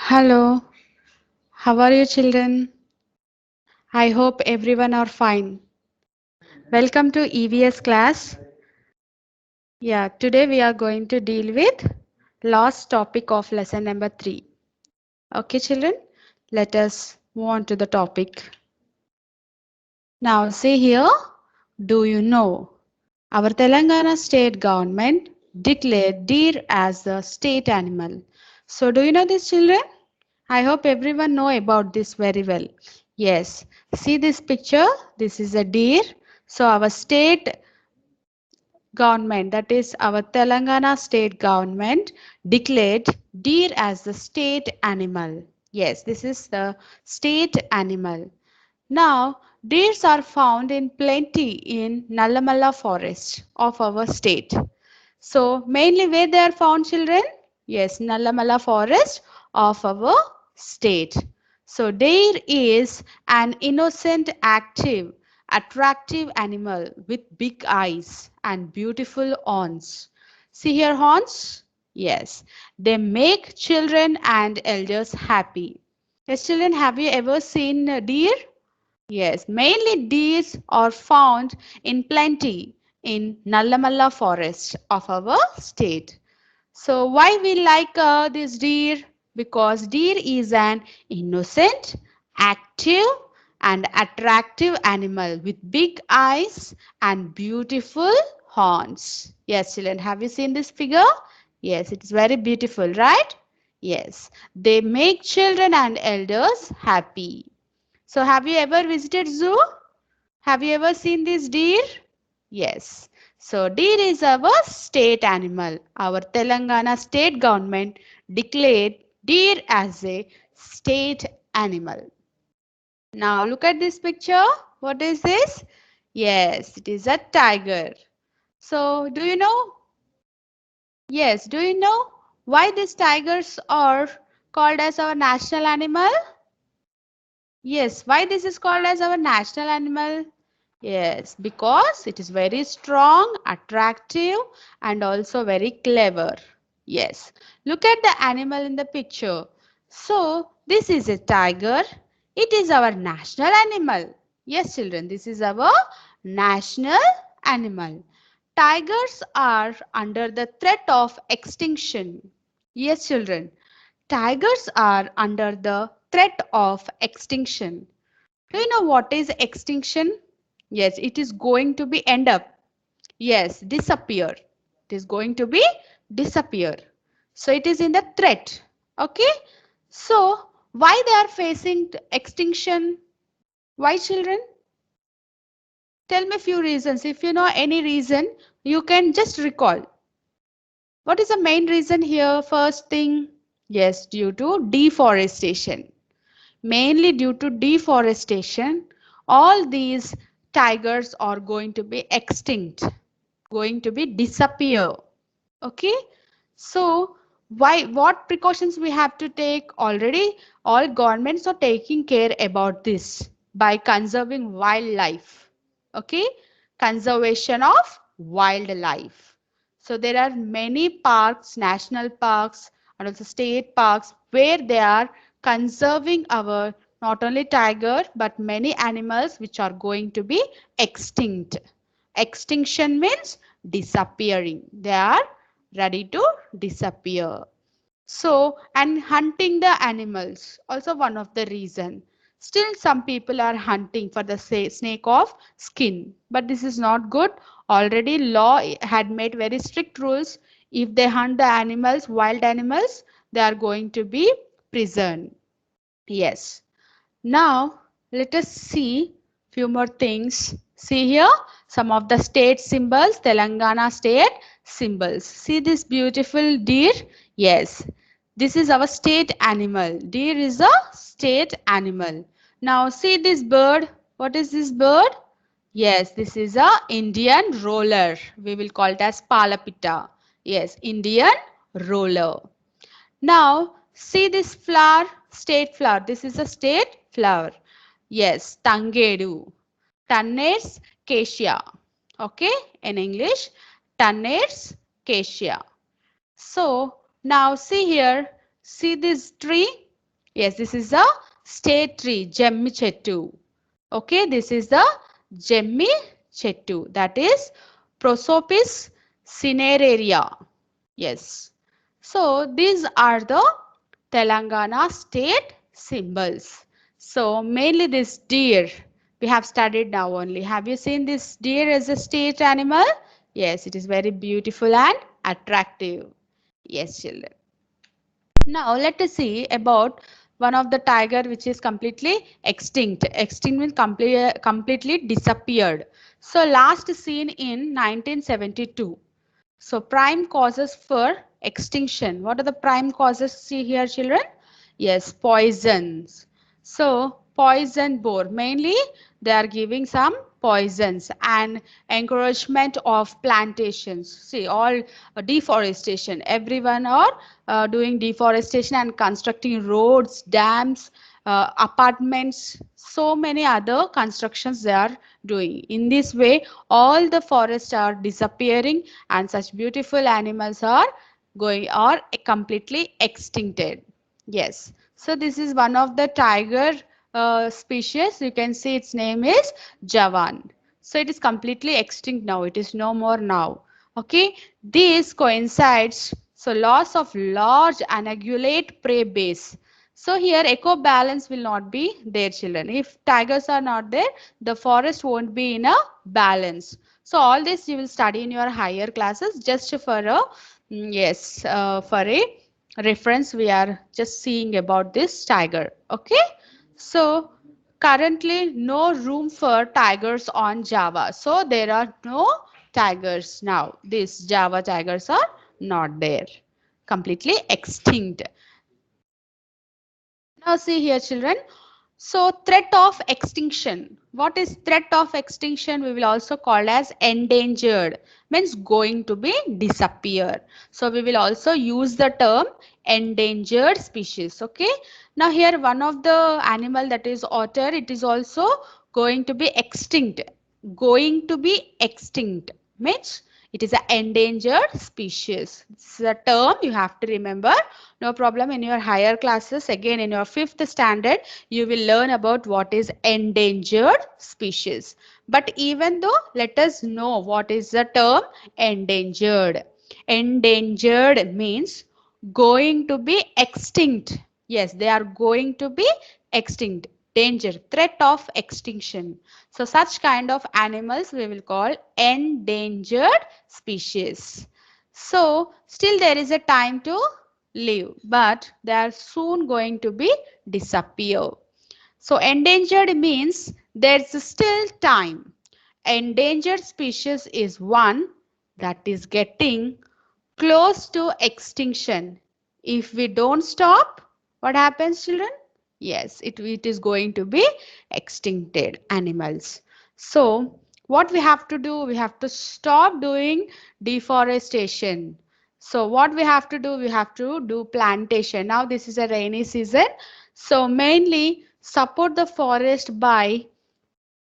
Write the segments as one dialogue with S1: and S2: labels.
S1: Hello, how are you children? I hope everyone are fine. Welcome to EVS class. Yeah, today we are going to deal with last topic of lesson number 3. Okay children, let us move on to the topic. Now see here, do you know our Telangana state government declared deer as the state animal. So do you know this children? I hope everyone know about this very well. Yes, see this picture. This is a deer. So our state government, that is our Telangana state government, declared deer as the state animal. Yes, this is the state animal. Now, deers are found in plenty in Nallamala forest of our state. So, mainly where they are found, children? Yes, Nallamala forest of our state. So, deer is an innocent, active, attractive animal with big eyes and beautiful horns. See here, horns? Yes, they make children and elders happy. Yes, children, have you ever seen a deer? Yes, mainly deers are found in plenty in Nallamalla forest of our state. So why we like this deer? Because deer is an innocent, active and attractive animal with big eyes and beautiful horns. Yes, children, have you seen this figure? Yes, it's very beautiful, right? Yes, they make children and elders happy. So have you ever visited zoo? Have you ever seen this deer? Yes. So deer is our state animal. Our Telangana state government declared deer as a state animal. Now look at this picture. What is this? Yes, it is a tiger. So do you know? Yes, do you know why these tigers are called as our national animal? Yes, why this is called as our national animal? Yes, because it is very strong, attractive and also very clever. Yes, look at the animal in the picture. So, this is a tiger. It is our national animal. Yes, children, this is our national animal. Tigers are under the threat of extinction. Yes, children, tigers are under the threat of extinction. Do you know what is extinction? Yes, it is going to be end up. Yes, disappear. It is going to be disappear. So it is in the threat. Okay. So why they are facing extinction? Why children? Tell me a few reasons. If you know any reason, you can just recall. What is the main reason here? First thing, yes, due to deforestation. Mainly due to deforestation, all these tigers are going to be extinct, going to be disappear. Okay, so why, what precautions we have to take? Already all governments are taking care about this by conserving wildlife. Okay, conservation of wildlife. So there are many parks, national parks and also state parks where they are conserving our not only tiger but many animals which are going to be extinct. Extinction means disappearing. They are ready to disappear. So, and hunting the animals, also one of the reason. Still some people are hunting for the snake of skin. But this is not good. Already law had made very strict rules. If they hunt the animals, wild animals, they are going to be prisoned. Yes. Now, let us see few more things. See here some of the state symbols, Telangana state symbols. See this beautiful deer? Yes, this is our state animal. Deer is a state animal. Now see this bird. What is this bird? Yes, this is a Indian roller. We will call it as Palapita. Yes, Indian roller. Now, see this flower, state flower. This is a state flower. Yes, Tangedu. Tannes cassia. Okay, in English, Tannes cassia. So, now see here, see this tree. Yes, this is the state tree, Jemmi Chettu. Okay, this is the Jemmi Chettu. That is Prosopis cineraria. Yes. So these are the Telangana state symbols. So mainly this deer we have studied now only. Have you seen this deer as a state animal? Yes, it is very beautiful and attractive. Yes, children. Now let us see about one of the tiger which is completely extinct. Extinct means completely disappeared. So last seen in 1972. So prime causes for extinction. What are the prime causes? See here, children. Yes, poisons. So poison boar. Mainly they are giving some poisons and encouragement of plantations. See all deforestation. Everyone are doing deforestation and constructing roads, dams, apartments, so many other constructions they are doing. In this way, all the forests are disappearing and such beautiful animals are going or completely extincted. Yes. So this is one of the tiger species. You can see its name is Jawan. So it is completely extinct now. It is no more now. Okay. This coincides. So loss of large anguillate prey base. So here eco balance will not be there, children. If tigers are not there, the forest won't be in a balance. So all this you will study in your higher classes just for a yes for a reference we are just seeing about this tiger. Okay. So currently no room for tigers on Java. So there are no tigers now. These Java tigers are not there. Completely extinct. Now see here children. So threat of extinction. What is threat of extinction? We will also call as endangered. Means going to be disappear. So we will also use the term endangered species. Okay. Now here one of the animal that is otter. It is also going to be extinct. Going to be extinct. Means it is an endangered species. This is a term you have to remember. No problem in your higher classes. Again in your 5th standard, you will learn about what is endangered species. But even though, let us know what is the term endangered. Endangered means going to be extinct. Yes, they are going to be extinct. Danger, threat of extinction. So such kind of animals we will call endangered species. So still there is a time to live, but they are soon going to be disappear. So endangered means there's still time. Endangered species is one that is getting close to extinction. If we don't stop, what happens, children? Yes, it is going to be extincted animals. So what we have to do? We have to stop doing deforestation. So what we have to do? We have to do plantation. Now this is a rainy season. So mainly support the forest by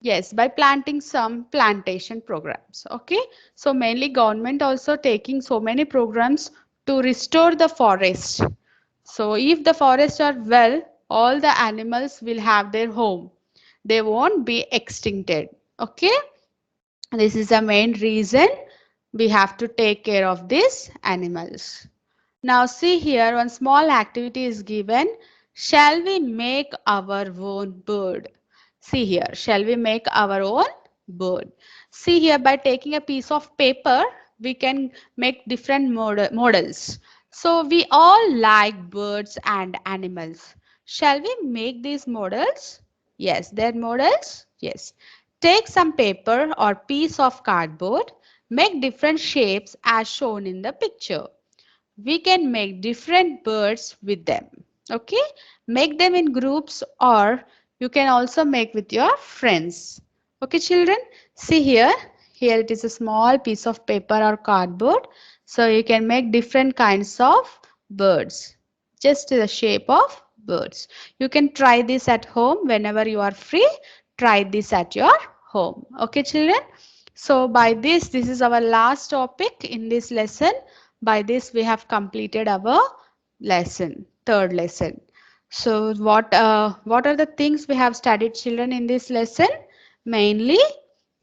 S1: yes, by planting some plantation programs. Okay. So mainly government also taking so many programs to restore the forest. So if the forests are well, all the animals will have their home. They won't be extincted. Okay. This is the main reason we have to take care of these animals. Now see here one small activity is given. Shall we make our own bird? See here, shall we make our own bird? See here by taking a piece of paper, we can make different models. So we all like birds and animals. Shall we make these models? Yes, they're models. Yes. Take some paper or piece of cardboard. Make different shapes as shown in the picture. We can make different birds with them. Okay, make them in groups or you can also make with your friends. Okay children, see here it is a small piece of paper or cardboard. So you can make different kinds of birds, just the shape of birds. You can try this at home whenever you are free. Try this at your home. Okay children, so by this is our last topic in this lesson. By this we have completed our lesson, third lesson. So what are the things we have studied, children, in this lesson? Mainly,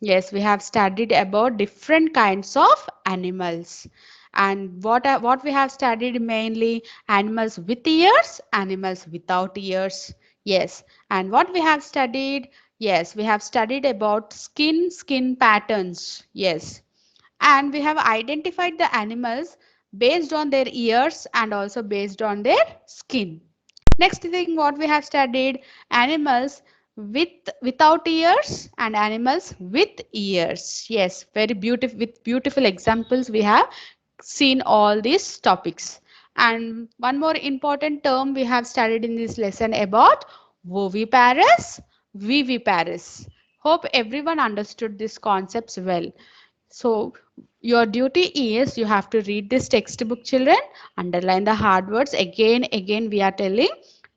S1: yes, we have studied about different kinds of animals. And what we have studied mainly, animals with ears, animals without ears. Yes. And what we have studied, yes, we have studied about skin patterns. Yes. And we have identified the animals based on their ears and also based on their skin. Next thing what we have studied, animals without ears and animals with ears. Yes, very beautiful, with beautiful examples we have seen all these topics. And one more important term we have studied in this lesson about oviparous, viviparous. Hope everyone understood these concepts well. So your duty is you have to read this textbook, children, underline the hard words. Again, we are telling,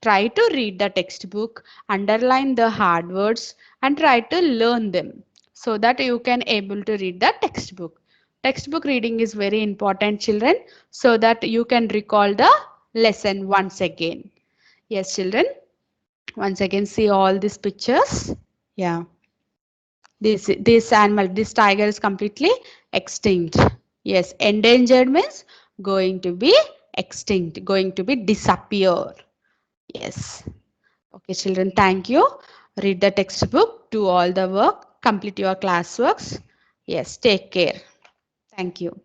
S1: try to read the textbook, underline the hard words and try to learn them so that you can able to read the textbook. Textbook reading is very important, children, so that you can recall the lesson once again. Yes, children, once again see all these pictures. Yeah. This animal, this tiger is completely extinct. Yes, endangered means going to be extinct, going to be disappear. Yes. Okay, children, thank you. Read the textbook, do all the work, complete your classworks. Yes, take care. Thank you.